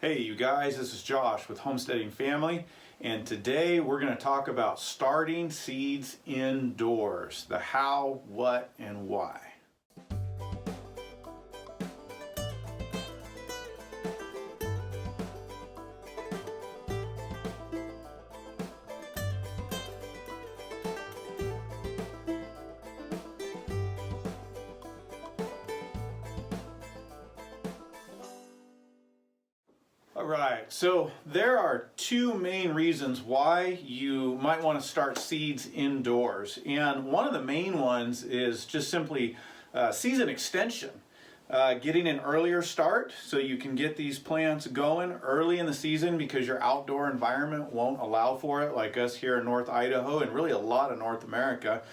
Hey you guys, this is Josh with Homesteading Family, and today we're going to talk about starting seeds indoors, the how, what, and why. Alright, so there are two main reasons why you might want to start seeds indoors. And one of the main ones is just simply season extension. Getting an earlier start so you can get these plants going early in the season because your outdoor environment won't allow for it, like us here in North Idaho and really a lot of North America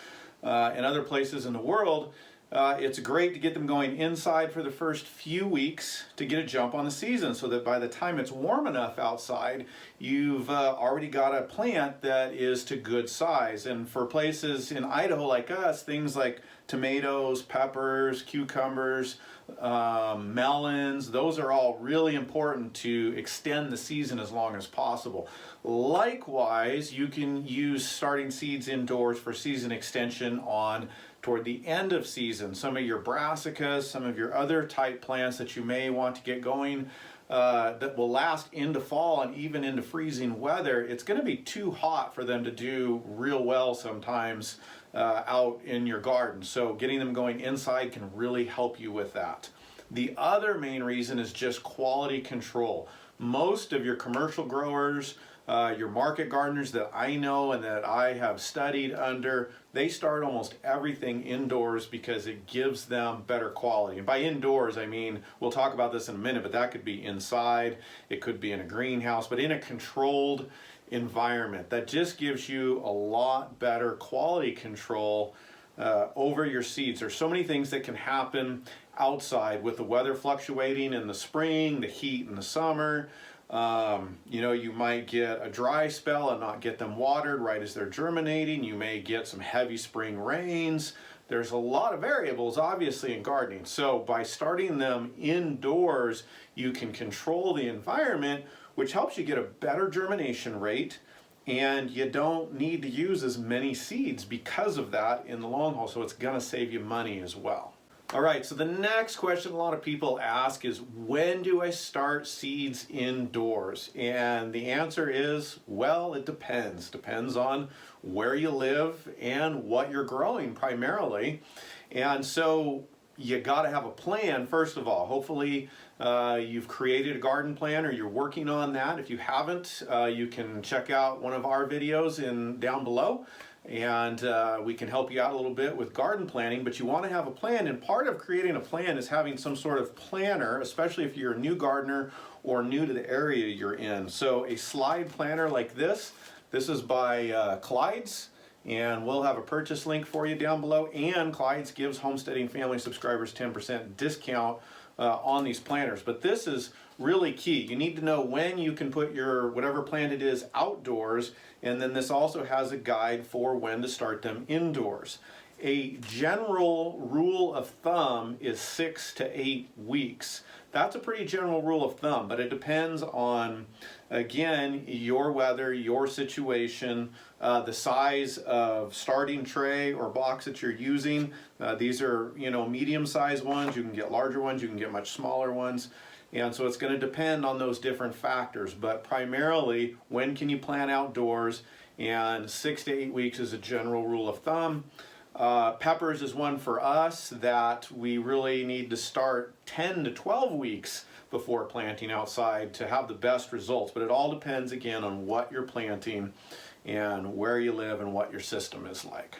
and other places in the world. It's great to get them going inside for the first few weeks to get a jump on the season so that by the time it's warm enough outside, you've already got a plant that is to good size. And for places in Idaho like us, things like tomatoes, peppers, cucumbers, melons, those are all really important to extend the season as long as possible. Likewise, you can use starting seeds indoors for season extension on toward the end of season. Some of your brassicas, some of your other type plants that you may want to get going that will last into fall and even into freezing weather. It's going to be too hot for them to do real well sometimes out in your garden. So getting them going inside can really help you with that. The other main reason is just quality control. Most of your commercial growers, your market gardeners that I know and that I have studied under, they start almost everything indoors because it gives them better quality. And by indoors, I mean, we'll talk about this in a minute, but that could be inside, it could be in a greenhouse, but in a controlled environment. That just gives you a lot better quality control over your seeds. There's so many things that can happen outside with the weather fluctuating in the spring, the heat in the summer. You might get a dry spell and not get them watered right as they're germinating. You may get some heavy spring rains. There's a lot of variables obviously in gardening. So by starting them indoors, you can control the environment, which helps you get a better germination rate, and you don't need to use as many seeds because of that in the long haul. So it's going to save you money as well. All right, so the next question a lot of people ask is, when do I start seeds indoors? And the answer is, well, it depends. Depends on where you live and what you're growing primarily. And so you got to have a plan, first of all. Hopefully you've created a garden plan or you're working on that. If you haven't, you can check out one of our videos down below. And we can help you out a little bit with garden planning, but you want to have a plan, and part of creating a plan is having some sort of planner, especially if you're a new gardener or new to the area you're in. So a slide planner like this is by Clyde's, and we'll have a purchase link for you down below, and Clyde's gives Homesteading Family subscribers 10% discount on these planners. But this is really key. You need to know when you can put your whatever plant it is outdoors, and then this also has a guide for when to start them indoors. A general rule of thumb is 6 to 8 weeks. That's a pretty general rule of thumb, but it depends on, again, your weather, your situation, the size of starting tray or box that you're using. These are, medium-sized ones. You can get larger ones. You can get much smaller ones. And so it's going to depend on those different factors. But primarily, when can you plant outdoors? And 6 to 8 weeks is a general rule of thumb. Peppers is one for us that we really need to start 10 to 12 weeks before planting outside to have the best results. But it all depends, again, on what you're planting and where you live and what your system is like.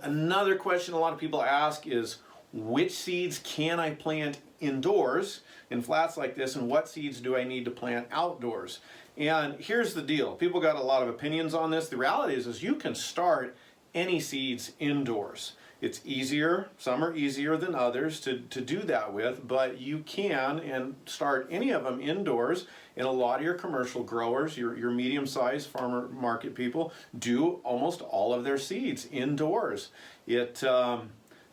Another question a lot of people ask is, which seeds can I plant indoors in flats like this, and what seeds do I need to plant outdoors? And here's the deal. People got a lot of opinions on this. The reality is you can start any seeds indoors. It's easier, some are easier than others to do that with, but you can and start any of them indoors. And a lot of your commercial growers, your medium-sized farmer market people, do almost all of their seeds indoors. It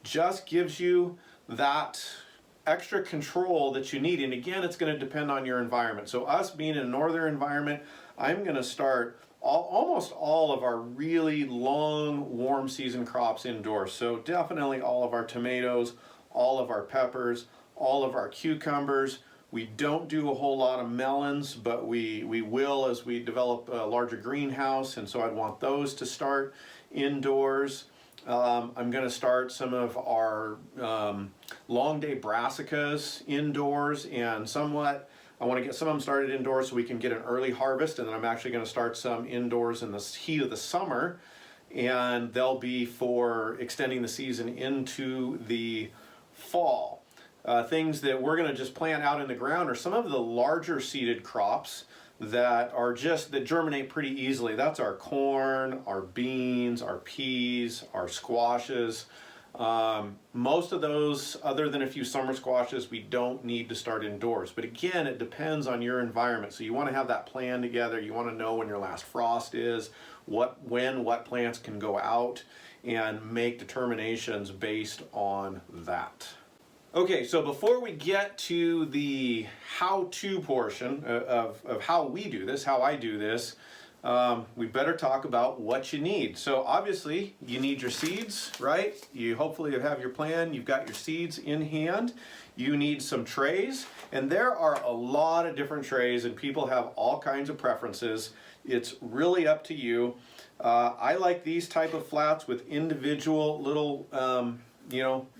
just gives you that extra control that you need. And again, it's going to depend on your environment. So us being in a northern environment, I'm going to start almost all of our really long warm season crops indoors. So definitely all of our tomatoes, all of our peppers, all of our cucumbers. We don't do a whole lot of melons, but we will as we develop a larger greenhouse, and so I'd want those to start indoors. I'm going to start some of our long day brassicas indoors, and somewhat I want to get some of them started indoors so we can get an early harvest, and then I'm actually going to start some indoors in the heat of the summer, and they'll be for extending the season into the fall. Things that we're going to just plant out in the ground are some of the larger seeded crops that germinate pretty easily. That's our corn, our beans, our peas, our squashes. Most of those, other than a few summer squashes, we don't need to start indoors. But again, it depends on your environment. So you want to have that plan together. You want to know when your last frost is, what plants can go out, and make determinations based on that. Okay, so before we get to the how-to portion of how we do this, how I do this, we better talk about what you need. So obviously you need your seeds, right? You hopefully have your plan, you've got your seeds in hand. You need some trays, and there are a lot of different trays, and people have all kinds of preferences. It's really up to you. I like these type of flats with individual little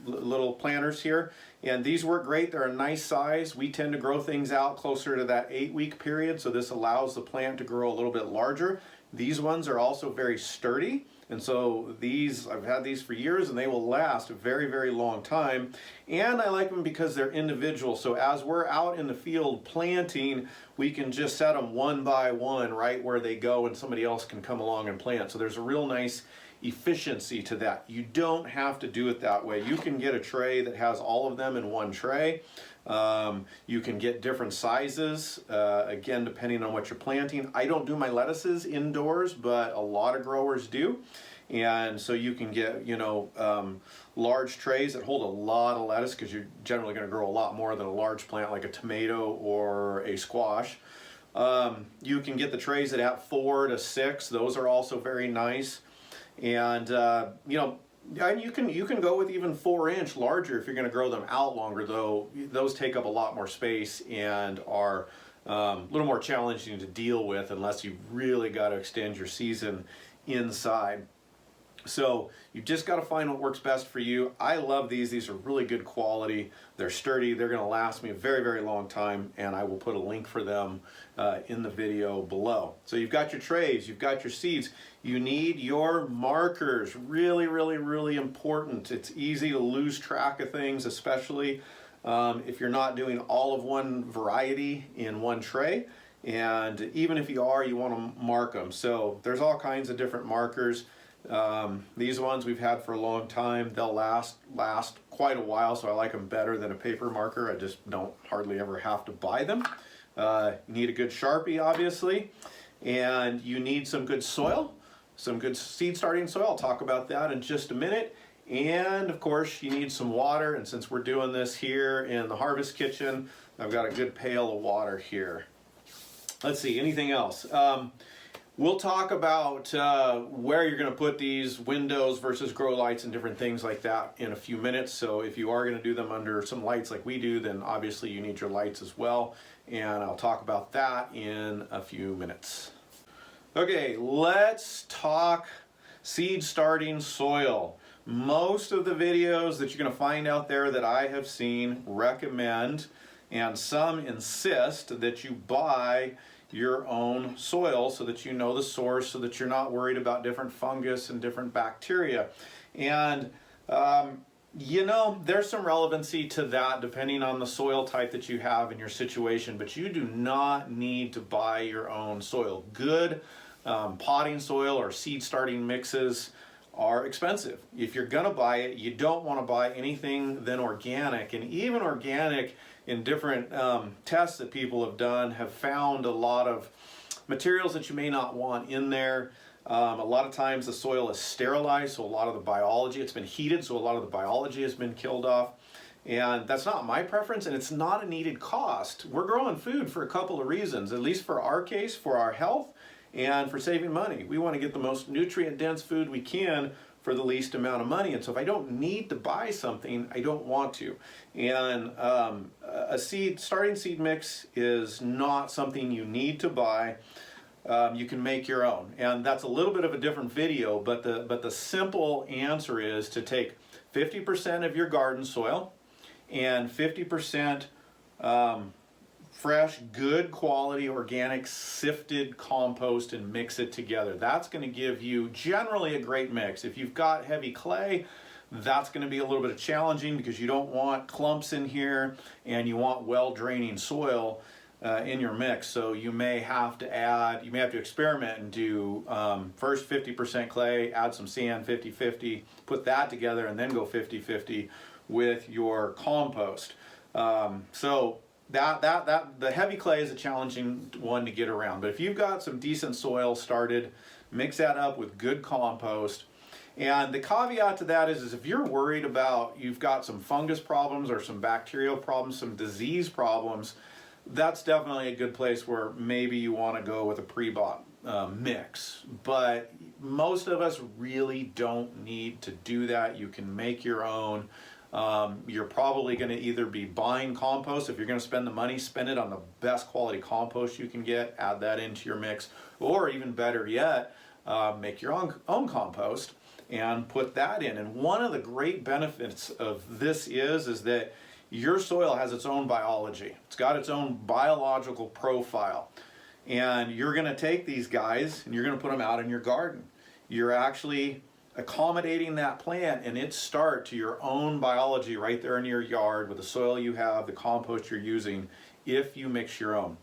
little planters here, and these work great. They're a nice size. We tend to grow things out closer to that 8-week period, so this allows the plant to grow a little bit larger. These ones are also very sturdy, and so I've had these for years, and they will last a very, very long time. And I like them because they're individual, so as we're out in the field planting, we can just set them one by one right where they go, and somebody else can come along and plant. So there's a real nice efficiency to that. You don't have to do it that way. You can get a tray that has all of them in one tray. You can get different sizes, again, depending on what you're planting. I don't do my lettuces indoors, but a lot of growers do. And so you can get, large trays that hold a lot of lettuce, because you're generally going to grow a lot more than a large plant like a tomato or a squash. You can get the trays that have 4 to 6. Those are also very nice. And you can go with even 4-inch larger if you're going to grow them out longer, though those take up a lot more space and are a little more challenging to deal with unless you've really got to extend your season inside. So you've just got to find what works best for you. I love these. These are really good quality. They're sturdy. They're going to last me a very, very long time, and I will put a link for them in the video below. So you've got your trays, you've got your seeds. You need your markers. Really, really, really important. It's easy to lose track of things, especially if you're not doing all of one variety in one tray. And even if you are, you want to mark them. So there's all kinds of different markers. These ones we've had for a long time. They'll last quite a while, so I like them better than a paper marker. I just don't hardly ever have to buy them. You need a good Sharpie, obviously, and you need some good soil, some good seed starting soil. I'll talk about that in just a minute. And of course you need some water, and since we're doing this here in the Harvest Kitchen, I've got a good pail of water here. Let's see, anything else? We'll talk about where you're going to put these windows versus grow lights and different things like that in a few minutes. So if you are going to do them under some lights like we do, then obviously you need your lights as well. And I'll talk about that in a few minutes. Okay, let's talk seed starting soil. Most of the videos that you're going to find out there that I have seen recommend, and some insist, that you buy your own soil so that you know the source, so that you're not worried about different fungus and different bacteria. And there's some relevancy to that depending on the soil type that you have in your situation, but you do not need to buy your own soil. Good potting soil or seed starting mixes are expensive. If you're gonna buy it, you don't want to buy anything than organic, and even organic in different tests that people have done have found a lot of materials that you may not want in there. A lot of times the soil is sterilized, so a lot of the biology, it's been heated, so a lot of the biology has been killed off. And that's not my preference, and it's not a needed cost. We're growing food for a couple of reasons, at least for our case, for our health and for saving money. We want to get the most nutrient-dense food we can for the least amount of money. And so if I don't need to buy something, I don't want to. And a starting seed mix is not something you need to buy. You can make your own. And that's a little bit of a different video, but the simple answer is to take 50% of your garden soil and 50% fresh, good quality, organic, sifted compost and mix it together. That's going to give you generally a great mix. If you've got heavy clay, that's going to be a little bit challenging because you don't want clumps in here and you want well-draining soil in your mix. So you may have to experiment and do first 50% clay, add some sand, 50-50, put that together and then go 50-50 with your compost. So the heavy clay is a challenging one to get around, but if you've got some decent soil started, mix that up with good compost. And the caveat to that is if you're worried about you've got some fungus problems or some bacterial problems, some disease problems, that's definitely a good place where maybe you want to go with a pre-bought mix. But most of us really don't need to do that. You can make your own. You're probably going to either be buying compost. If you're going to spend the money, spend it on the best quality compost you can get, add that into your mix, or even better yet, make your own compost and put that in. And one of the great benefits of this is that your soil has its own biology. It's got its own biological profile. And you're going to take these guys and you're going to put them out in your garden. You're actually accommodating that plant and its start to your own biology right there in your yard with the soil you have, the compost you're using, if you mix your own.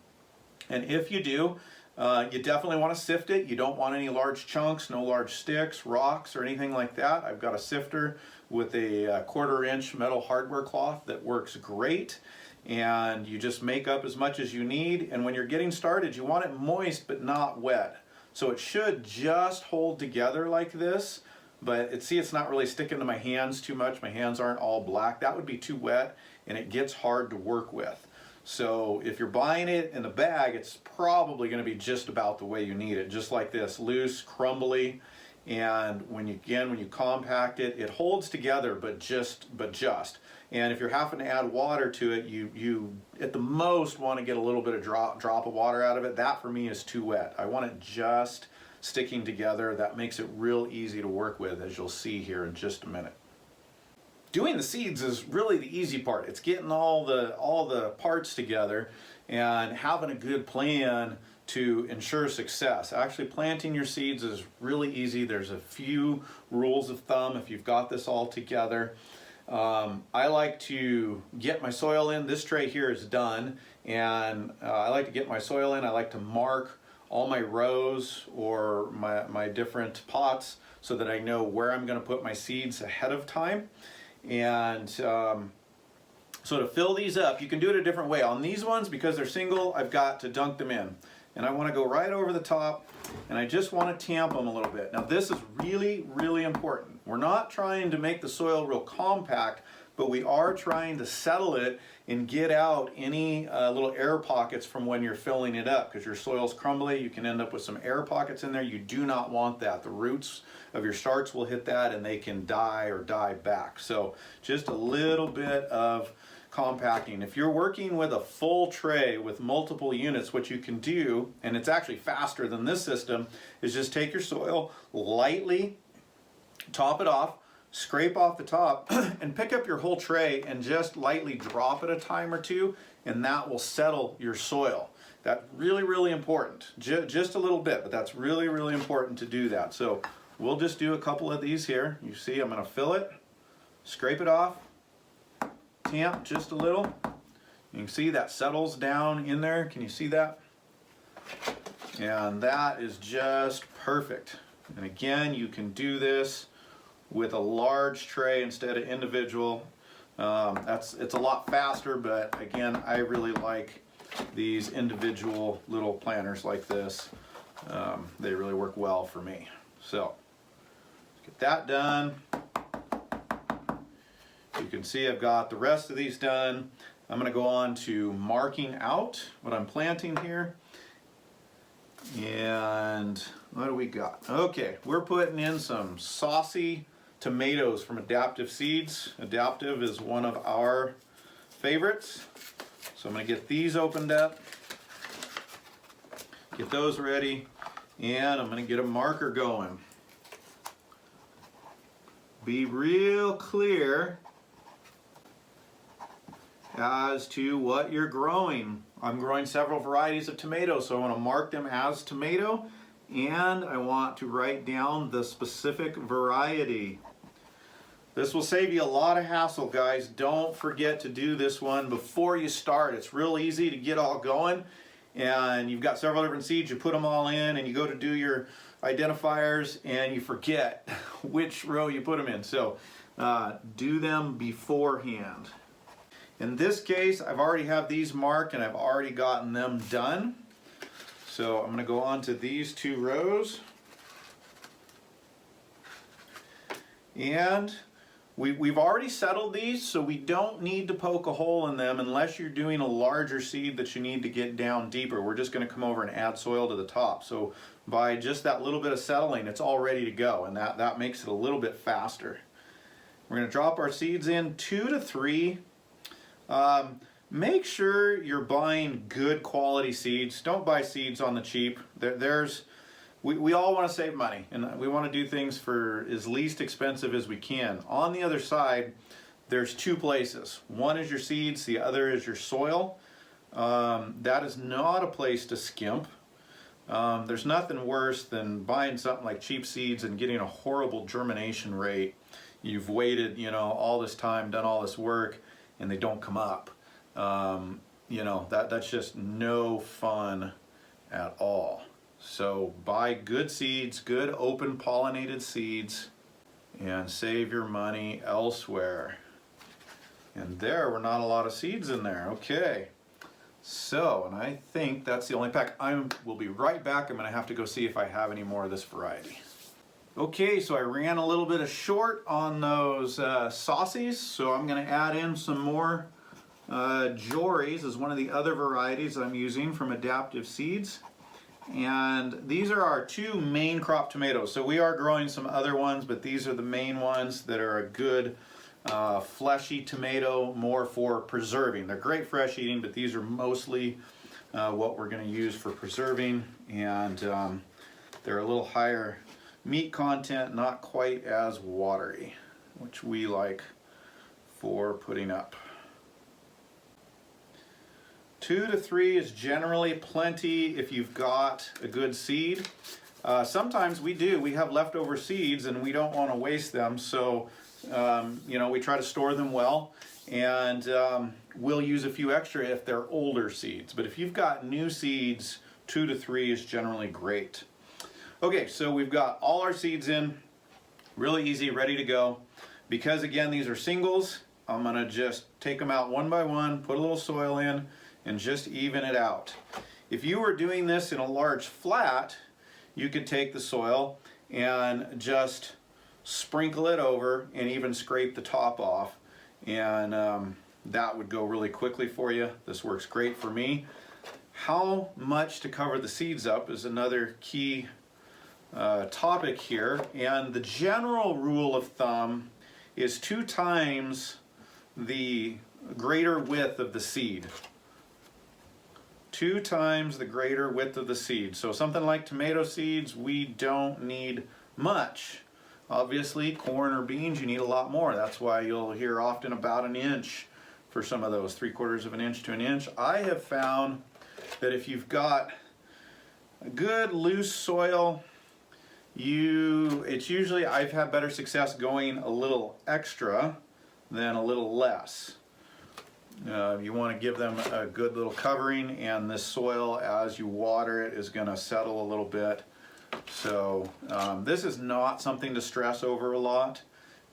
And if you do, you definitely want to sift it. You don't want any large chunks, no large sticks, rocks, or anything like that. I've got a sifter with a 1/4-inch metal hardware cloth that works great. And you just make up as much as you need. And when you're getting started, you want it moist but not wet. So it should just hold together like this. But it's not really sticking to my hands too much. My hands aren't all black. That would be too wet and it gets hard to work with. So if you're buying it in a bag, it's probably going to be just about the way you need it. Just like this, loose, crumbly. And when you compact it, it holds together, but just. And if you're having to add water to it, you at the most want to get a little bit of drop of water out of it. That for me is too wet. I want it just sticking together. That makes it real easy to work with, as you'll see here in just a minute. Doing the seeds is really the easy part. It's getting all the parts together and having a good plan to ensure success. Actually planting your seeds is really easy. There's a few rules of thumb if you've got this all together. I like to get my soil in. This tray here is done, and I like to get my soil in. I like to mark all my rows or my different pots so that I know where I'm going to put my seeds ahead of time. And so to fill these up, you can do it a different way. On these ones, because they're single, I've got to dunk them in. And I want to go right over the top, and I just want to tamp them a little bit. Now this is really, really important. We're not trying to make the soil real compact, but we are trying to settle it and get out any little air pockets from when you're filling it up, because your soil's crumbly. You can end up with some air pockets in there. You do not want that. The roots of your starts will hit that and they can die or die back. So just a little bit of compacting. If you're working with a full tray with multiple units, what you can do, and it's actually faster than this system, is just take your soil, lightly top it off, scrape off the top, and pick up your whole tray and just lightly drop it a time or two, and that will settle your soil. That's really, really important. Just a little bit, but that's really, really important to do that. So we'll just do a couple of these here. You see, I'm going to fill it, scrape it off, tamp just a little. You can see that settles down in there. Can you see that? And that is just perfect. And again, you can do this with a large tray instead of individual. It's a lot faster, but again, I really like these individual little planters like this. They really work well for me. So get that done. You can see I've got the rest of these done. I'm going to go on to marking out what I'm planting here. And what do we got? Okay, we're putting in some saucy tomatoes from Adaptive Seeds. Adaptive is one of our favorites. So I'm going to get these opened up, get those ready, and I'm going to get a marker going. Be real clear as to what you're growing. I'm growing several varieties of tomatoes, so I want to mark them as tomato, and I want to write down the specific variety. This will save you a lot of hassle, guys. Don't forget to do this one before you start. It's real easy to get all going, and you've got several different seeds, you put them all in, and you go to do your identifiers, and you forget which row you put them in. So do them beforehand. In this case, I've already have these marked, and I've already gotten them done. So I'm going to go on to these 2 rows. And we've already settled these, so we don't need to poke a hole in them unless you're doing a larger seed that you need to get down deeper. We're just going to come over and add soil to the top. So by just that little bit of settling, it's all ready to go, and that makes it a little bit faster. We're going to drop our seeds in 2 to 3. Make sure you're buying good quality seeds. Don't buy seeds on the cheap. We all want to save money, and we want to do things for as least expensive as we can. On the other side, there's 2 places. One is your seeds, the other is your soil. That is not a place to skimp. There's nothing worse than buying something like cheap seeds and getting a horrible germination rate. You've waited, all this time, done all this work, and they don't come up. That's just no fun at all. So buy good seeds, good open pollinated seeds, and save your money elsewhere. And there were not a lot of seeds in there. Okay. So, and I think that's the only pack. We'll be right back. I'm going to have to go see if I have any more of this variety. Okay, so I ran a little bit short on those saucies, so I'm going to add in some more Jories as one of the other varieties I'm using from Adaptive Seeds. And these are our 2 main crop tomatoes. So we are growing some other ones, but these are the main ones that are a good fleshy tomato, more for preserving. They're great fresh eating, but these are mostly what we're going to use for preserving, and they're a little higher meat content, not quite as watery, which we like for putting up. 2 to 3 is generally plenty if you've got a good seed. Sometimes we have leftover seeds and we don't want to waste them, so we try to store them well, and we'll use a few extra if they're older seeds. But if you've got new seeds, 2 to 3 is generally great. Okay, so we've got all our seeds in, really easy, ready to go. Because again, these are singles, I'm going to just take them out one by one, put a little soil in, and just even it out. If you were doing this in a large flat, you could take the soil and just sprinkle it over and even scrape the top off, and that would go really quickly for you. This works great for me. How much to cover the seeds up is another key topic here, and the general rule of thumb is 2 times the greater width of the seed. 2 times the greater width of the seed. So something like tomato seeds, we don't need much. Obviously, corn or beans, you need a lot more. That's why you'll hear often about 1 inch for some of those, 3/4 of an inch to 1 inch. I have found that if you've got a good loose soil, it's usually, I've had better success going a little extra than a little less. You want to give them a good little covering, and this soil, as you water it, is going to settle a little bit. So this is not something to stress over a lot.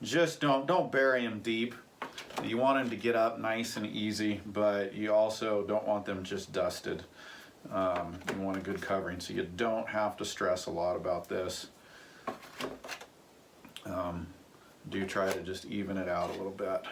Just don't bury them deep. You want them to get up nice and easy, but you also don't want them just dusted. You want a good covering, so you don't have to stress a lot about this. Do try to just even it out a little bit.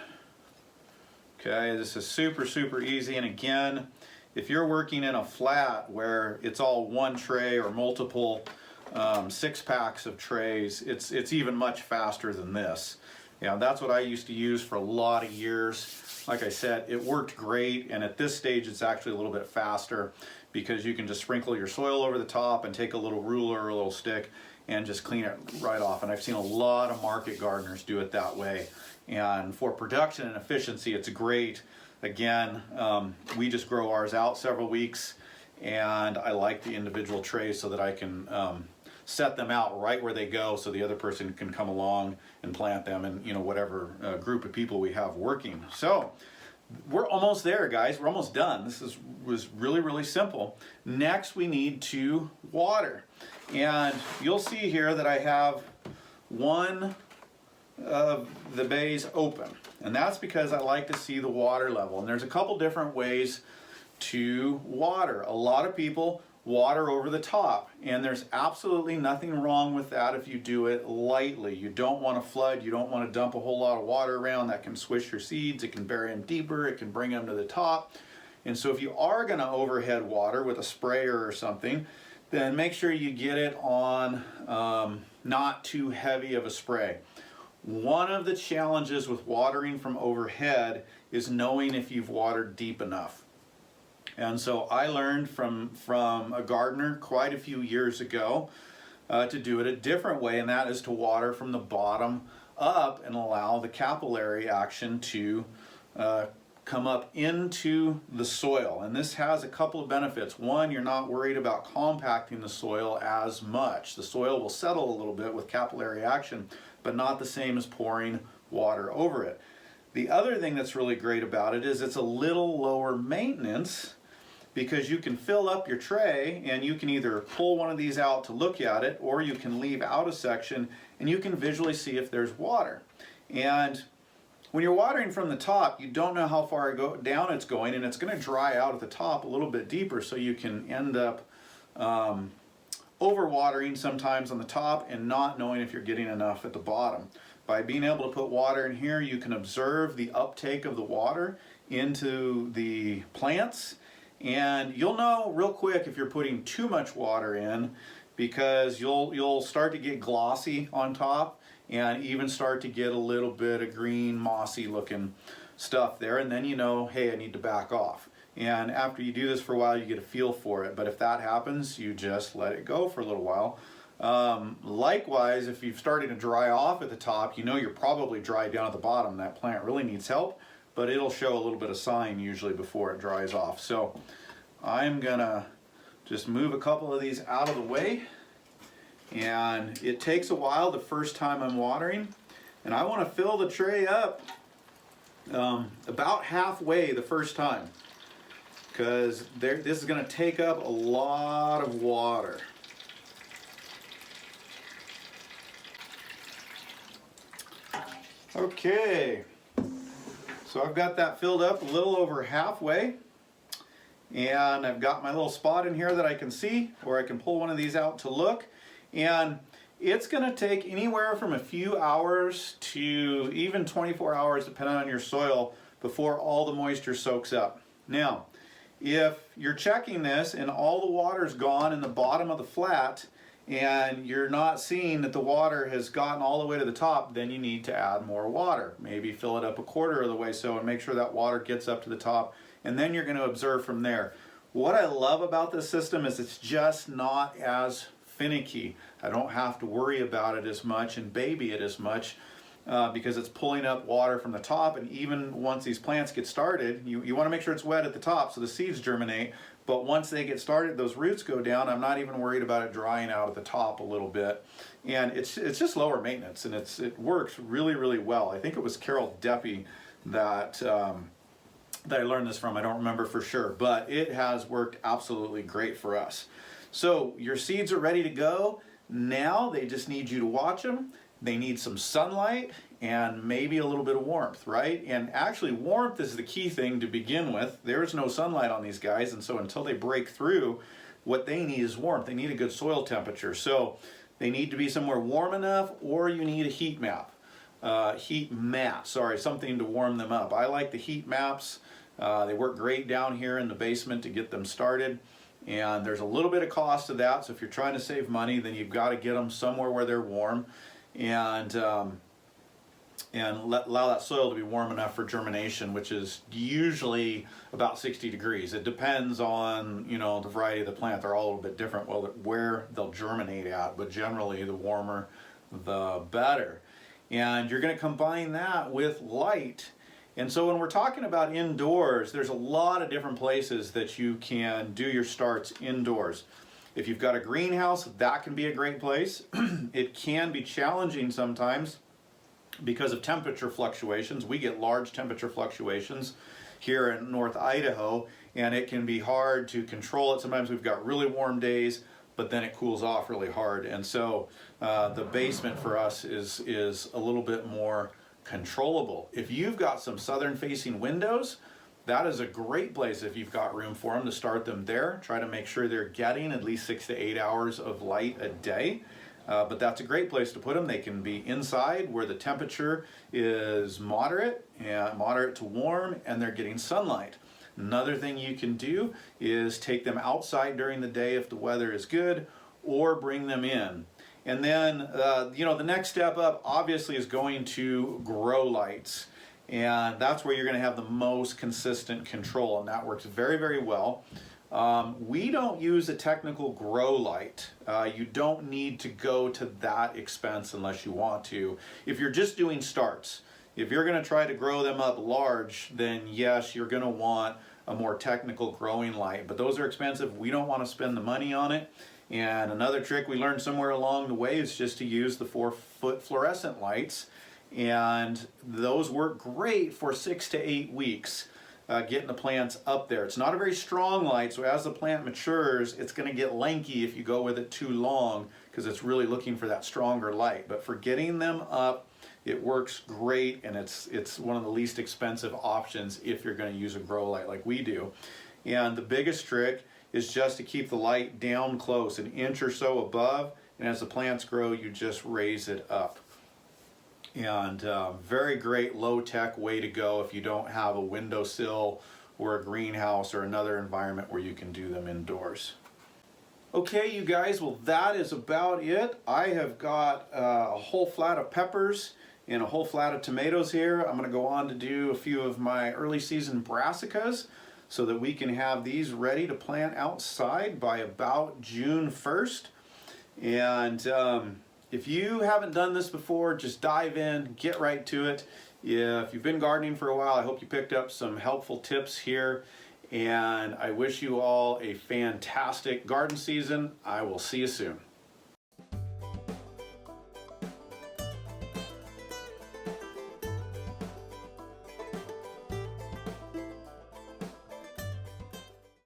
Okay, this is super, super easy. And again, if you're working in a flat where it's all one tray or multiple 6-packs of trays, it's even much faster than this. Yeah, that's what I used to use for a lot of years. Like I said, it worked great, and at this stage it's actually a little bit faster because you can just sprinkle your soil over the top and take a little ruler or a little stick and just clean it right off. And I've seen a lot of market gardeners do it that way. And for production and efficiency, it's great. Again, we just grow ours out several weeks, and I like the individual trays so that I can set them out right where they go so the other person can come along and plant them in, you know, whatever group of people we have working. So we're almost there, guys. We're almost done. This was really, really simple. Next, we need to water. And you'll see here that I have one of the bays open. And that's because I like to see the water level. And there's a couple different ways to water. A lot of people water over the top, and there's absolutely nothing wrong with that if you do it lightly. You don't want to flood, you don't want to dump a whole lot of water around. That can swish your seeds, it can bury them deeper, it can bring them to the top. And so if you are going to overhead water with a sprayer or something, then make sure you get it on not too heavy of a spray. One of the challenges with watering from overhead is knowing if you've watered deep enough. And so I learned from a gardener quite a few years ago to do it a different way, and that is to water from the bottom up and allow the capillary action to come up into the soil. And this has a couple of benefits. One, you're not worried about compacting the soil as much. The soil will settle a little bit with capillary action, but not the same as pouring water over it. The other thing that's really great about it is it's a little lower maintenance, because you can fill up your tray and you can either pull one of these out to look at it, or you can leave out a section and you can visually see if there's water. And when you're watering from the top, you don't know how far down it's going, and it's going to dry out at the top a little bit deeper, so you can end up overwatering sometimes on the top and not knowing if you're getting enough at the bottom. By being able to put water in here, you can observe the uptake of the water into the plants. And you'll know real quick if you're putting too much water in, because you'll start to get glossy on top and even start to get a little bit of green mossy looking stuff there, and then you know, hey, I need to back off. And after you do this for a while, you get a feel for it. But if that happens, you just let it go for a little while. Likewise, if you've started to dry off at the top, you know you're probably dry down at the bottom. That plant really needs help, but it'll show a little bit of sign usually before it dries off. So I'm gonna just move a couple of these out of the way, and it takes a while the first time I'm watering, and I want to fill the tray up about halfway the first time, because this is going to take up a lot of water. Okay, so I've got that filled up a little over halfway, and I've got my little spot in here that I can see, or I can pull one of these out to look, and it's going to take anywhere from a few hours to even 24 hours, depending on your soil, before all the moisture soaks up. Now, if you're checking this and all the water's gone in the bottom of the flat, and you're not seeing that the water has gotten all the way to the top, then you need to add more water. Maybe fill it up a quarter of the way so, and make sure that water gets up to the top, and then you're going to observe from there. What I love about this system is it's just not as finicky. I don't have to worry about it as much and baby it as much because it's pulling up water from the top. And even once these plants get started, you want to make sure it's wet at the top so the seeds germinate. But once they get started, those roots go down. I'm not even worried about it drying out at the top a little bit. And it's just lower maintenance, and it works really, really well. I think it was Carol Deppy that I learned this from. I don't remember for sure, but it has worked absolutely great for us. So your seeds are ready to go. Now they just need you to watch them. They need some sunlight and maybe a little bit of warmth, right? And actually warmth is the key thing to begin with. There's no sunlight on these guys, and so until they break through, what they need is warmth. They need a good soil temperature. So they need to be somewhere warm enough, or you need a heat map. heat mat, something to warm them up. I like the heat maps. They work great down here in the basement to get them started. And there's a little bit of cost to that, so if you're trying to save money, then you've got to get them somewhere where they're warm, and allow that soil to be warm enough for germination, which is usually about 60 degrees. It depends on, you know, the variety of the plant. They're all a little bit different where they'll germinate at, but generally the warmer the better. And you're going to combine that with light. And so when we're talking about indoors, there's a lot of different places that you can do your starts indoors. If you've got a greenhouse, that can be a great place. It can be challenging sometimes because of temperature fluctuations. We get large temperature fluctuations here in North Idaho, and it can be hard to control it. Sometimes we've got really warm days, but then it cools off really hard. And so the basement for us is a little bit more controllable. If you've got some southern facing windows, that is a great place if you've got room for them to start them there. Try to make sure they're getting at least 6 to 8 hours of light a day. But that's a great place to put them. They can be inside where the temperature is moderate to warm, and they're getting sunlight. Another thing you can do is take them outside during the day if the weather is good, or bring them in. And then, you know, the next step up obviously is going to grow lights. And that's where you're going to have the most consistent control, and that works very, very well. We don't use a technical grow light. You don't need to go to that expense unless you want to. If you're just doing starts, if you're going to try to grow them up large, then yes, you're going to want a more technical growing light. But those are expensive. We don't want to spend the money on it. And another trick we learned somewhere along the way is just to use the 4-foot fluorescent lights. And those work great for 6 to 8 weeks, getting the plants up there. It's not a very strong light, so as the plant matures, it's going to get lanky if you go with it too long, because it's really looking for that stronger light. But for getting them up, it works great, and it's one of the least expensive options if you're going to use a grow light like we do. And the biggest trick is just to keep the light down close, an inch or so above, and as the plants grow, you just raise it up. And very great low-tech way to go if you don't have a windowsill or a greenhouse or another environment where you can do them indoors. Okay, you guys, well, that is about it. I have got a whole flat of peppers and a whole flat of tomatoes here. I'm going to go on to do a few of my early season brassicas so that we can have these ready to plant outside by about June 1st. And if you haven't done this before, just dive in, get right to it. If you've been gardening for a while, I hope you picked up some helpful tips here. And I wish you all a fantastic garden season. I will see you soon.